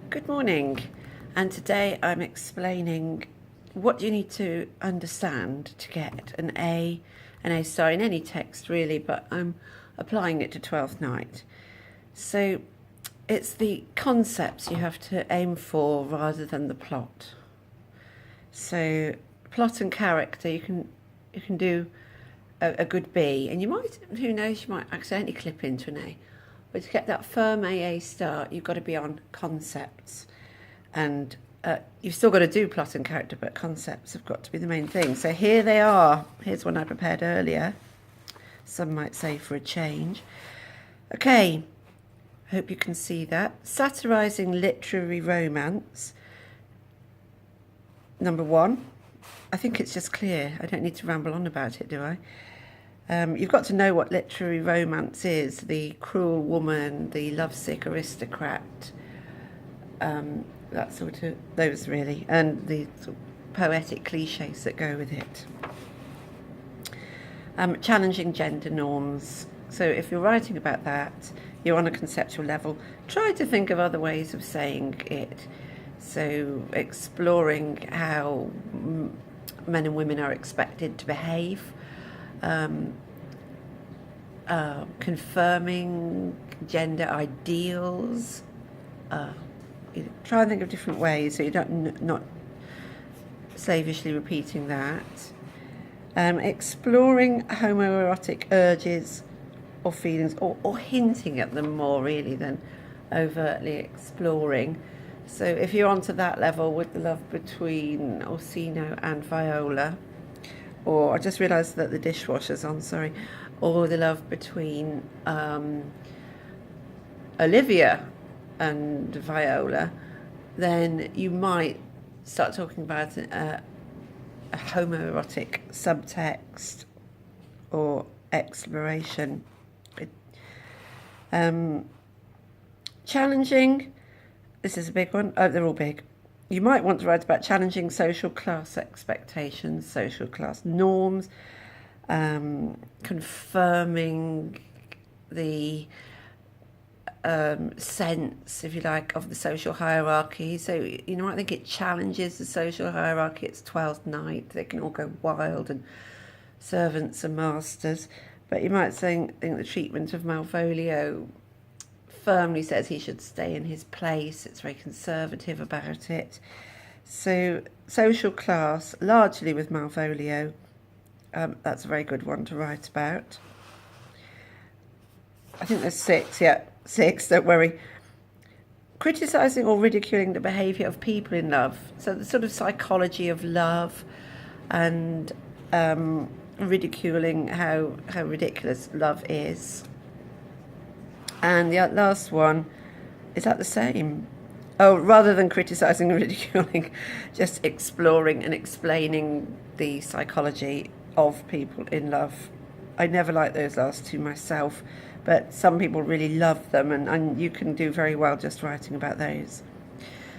Good morning, and today I'm explaining what you need to understand to get an A star in any text really, but I'm applying it to Twelfth Night. So it's the concepts you have to aim for rather than the plot. So plot and character, you can do a good B, and you might, who knows, you might accidentally clip into an A. But to get that firm AA start, you've got to be on concepts. And you've still got to do plot and character, but concepts have got to be the main thing. So here they are. Here's one I prepared earlier. Some might say for a change. Okay, hope you can see that. Satirising literary romance. Number one. I think it's just clear. I don't need to ramble on about it, do I? You've got to know what literary romance is. The cruel woman, the lovesick aristocrat, that sort of, those really, and the sort of poetic cliches that go with it. Challenging gender norms. So if you're writing about that, you're on a conceptual level. Try to think of other ways of saying it. So exploring how men and women are expected to behave. Confirming gender ideals. Try and think of different ways so you don't not slavishly repeating that. Exploring homoerotic urges or feelings, or hinting at them more really than overtly exploring. So if you're onto that level with the love between Orsino and Viola, or I just realised that the dishwasher's on, sorry, or the love between Olivia and Viola, then you might start talking about a homoerotic subtext or exploration. Challenging, this is a big one. Oh, they're all big. You might want to write about challenging social class expectations, social class norms, confirming the sense, if you like, of the social hierarchy. So, I think it challenges the social hierarchy. It's Twelfth Night. They can all go wild, and servants and masters. But you might think the treatment of Malvolio firmly says he should stay in his place. It's very conservative about it. So social class, largely with Malvolio, that's a very good one to write about. I think there's six, don't worry. Criticising or ridiculing the behaviour of people in love. So the sort of psychology of love, and ridiculing how ridiculous love is. And the last one, is that the same? Oh, rather than criticising and ridiculing, just exploring and explaining the psychology of people in love. I never liked those last two myself, but some people really love them, and you can do very well just writing about those.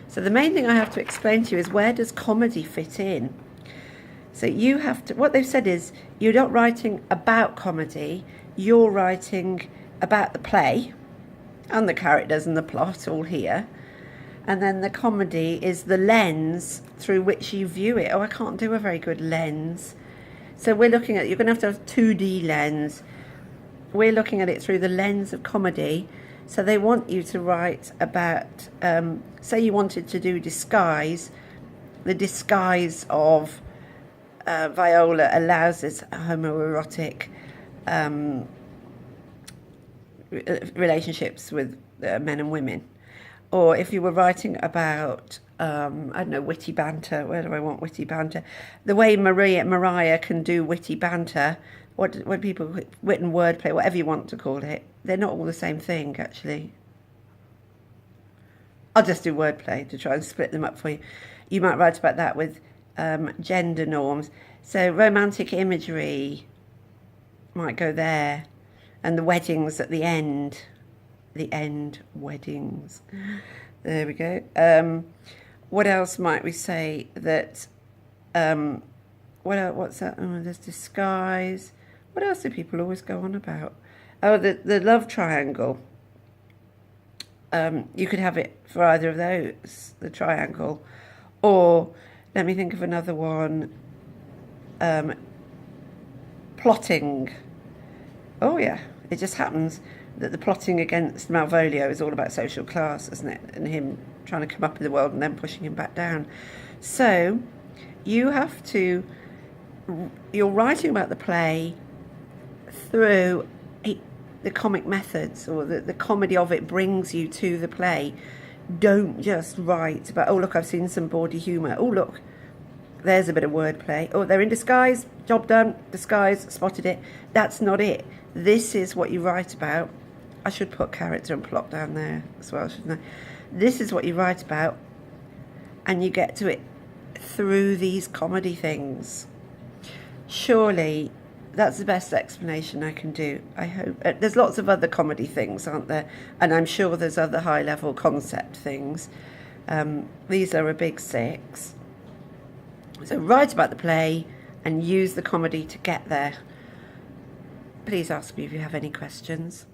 So the main thing I have to explain to you is, where does comedy fit in? So you have to, what they've said is, you're not writing about comedy, you're writing about the play and the characters and the plot all here. And then the comedy is the lens through which you view it. Oh, I can't do a very good lens. So we're looking at, you're going to have 2D lens. We're looking at it through the lens of comedy. So they want you to write about, say you wanted to do disguise. The disguise of Viola allows this homoerotic relationships with men and women. Or if you were writing about, I don't know, witty banter, where do I want witty banter? The way Mariah can do witty banter, when people, wit and wordplay, whatever you want to call it, they're not all the same thing, actually. I'll just do wordplay to try and split them up for you. You might write about that with gender norms. So romantic imagery might go there. And the weddings at the end weddings. There we go. What else might we say that, what's that? Oh, there's disguise. What else do people always go on about? Oh, the love triangle. You could have it for either of those, the triangle. Or, let me think of another one. Plotting. Oh yeah, it just happens that the plotting against Malvolio is all about social class, isn't it? And him trying to come up in the world and then pushing him back down. So you have to, you're writing about the play through the comic methods, or the comedy of it brings you to the play. Don't just write about, oh look, I've seen some bawdy humour. Oh look, there's a bit of wordplay. Oh, they're in disguise, job done, disguise, spotted it. That's not it. This is what you write about. I should put character and plot down there as well, shouldn't I? This is what you write about, and you get to it through these comedy things. Surely that's the best explanation I can do. I hope. There's lots of other comedy things, aren't there? And I'm sure there's other high-level concept things. These are a big 6. So write about the play and use the comedy to get there. Please ask me if you have any questions.